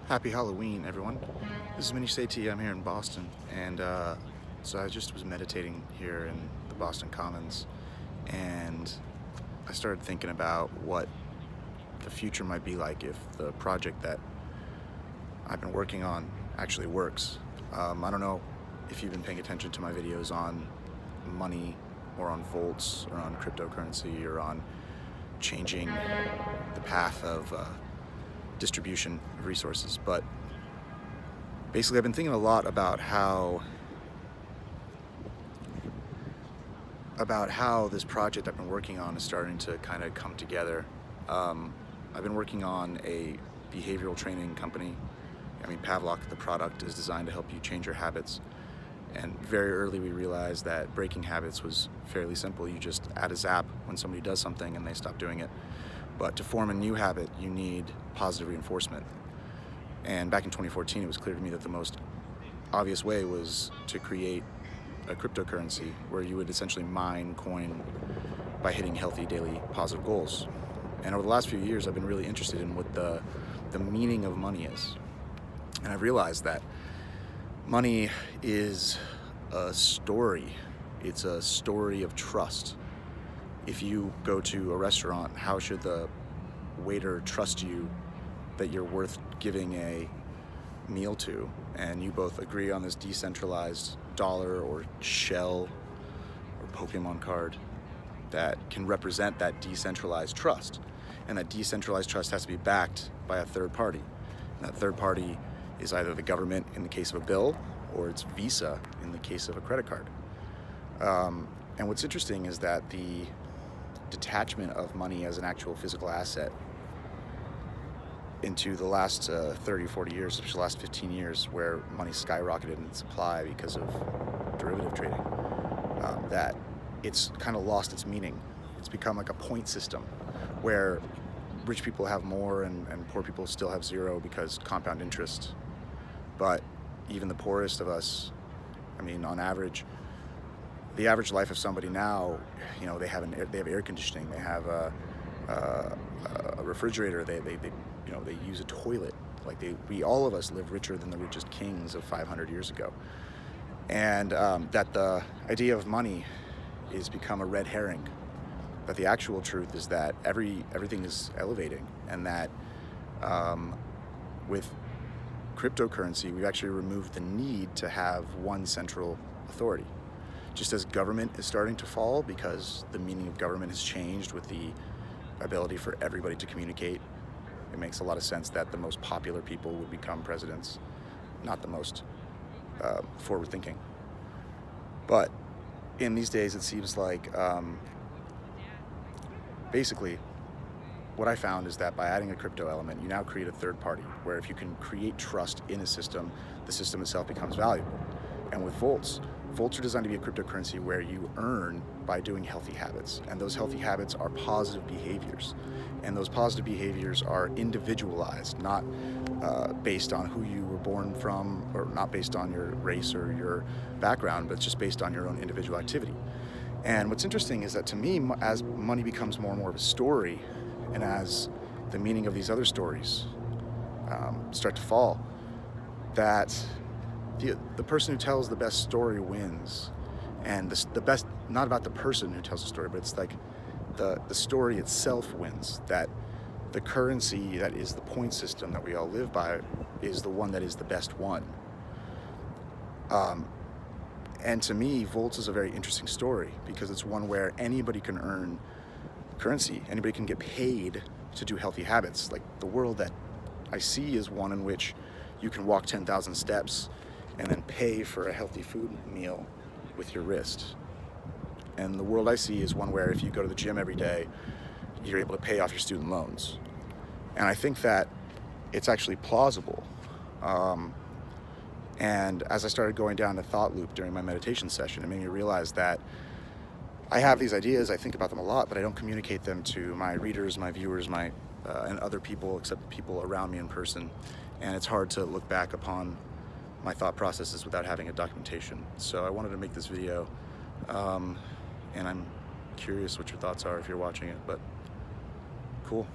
Happy Halloween, everyone. This is Mini Sethi. I'm here in Boston, and so I just was meditating here in the Boston Commons, and I started thinking about what the future might be like if the project that I've been working on actually works. I don't know if you've been paying attention to my videos on money or on volts or on cryptocurrency or on changing the path of distribution of resources, but basically I've been thinking a lot about how this project I've been working on is starting to kind of come together. I've been working on a behavioral training company. Pavlok, the product, is designed to help you change your habits, and very early we realized that breaking habits was fairly simple. You just add a zap when somebody does something and they stop doing it. But to form a new habit, you need positive reinforcement. And back in 2014, it was clear to me that the most obvious way was to create a cryptocurrency where you would essentially mine coin by hitting healthy daily positive goals. And over the last few years, I've been really interested in what the meaning of money is. And I've realized that money is a story. It's a story of trust. If you go to a restaurant, how should the waiter trust you that you're worth giving a meal to? And you both agree on this decentralized dollar or shell or Pokemon card that can represent that decentralized trust. And that decentralized trust has to be backed by a third party. And that third party is either the government in the case of a bill, or it's Visa in the case of a credit card. And what's interesting is that the detachment of money as an actual physical asset into the last 30, 40 years, especially the last 15 years, where money skyrocketed in supply because of derivative trading, that it's kind of lost its meaning. It's become like a point system where rich people have more and poor people still have zero because compound interest. But even the poorest of us, on average, the average life of somebody now, they have air conditioning, they have a refrigerator, they use a toilet. All of us live richer than the richest kings of 500 years ago. And that the idea of money is become a red herring. But the actual truth is that everything is elevating, and that with cryptocurrency, we've actually removed the need to have one central authority. Just as government is starting to fall because the meaning of government has changed with the ability for everybody to communicate, it makes a lot of sense that the most popular people would become presidents, not the most forward-thinking. But in these days, it seems like basically what I found is that by adding a crypto element, you now create a third party, where if you can create trust in a system, the system itself becomes valuable. And with volts are designed to be a cryptocurrency where you earn by doing healthy habits. And those healthy habits are positive behaviors. And those positive behaviors are individualized, not based on who you were born from, or not based on your race or your background, but just based on your own individual activity. And what's interesting is that, to me, as money becomes more and more of a story, and as the meaning of these other stories start to fall, that the person who tells the best story wins. And the best, not about the person who tells the story, but it's like the story itself wins. That the currency that is the point system that we all live by is the one that is the best one. And to me, Volts is a very interesting story because it's one where anybody can earn currency. Anybody can get paid to do healthy habits. Like, the world that I see is one in which you can walk 10,000 steps and then pay for a healthy food meal with your wrist. And the world I see is one where if you go to the gym every day, you're able to pay off your student loans. And I think that it's actually plausible. And as I started going down the thought loop during my meditation session, it made me realize that I have these ideas, I think about them a lot, but I don't communicate them to my readers, my viewers, and other people except the people around me in person. And it's hard to look back upon my thought processes without having a documentation. So I wanted to make this video, and I'm curious what your thoughts are if you're watching it, but cool.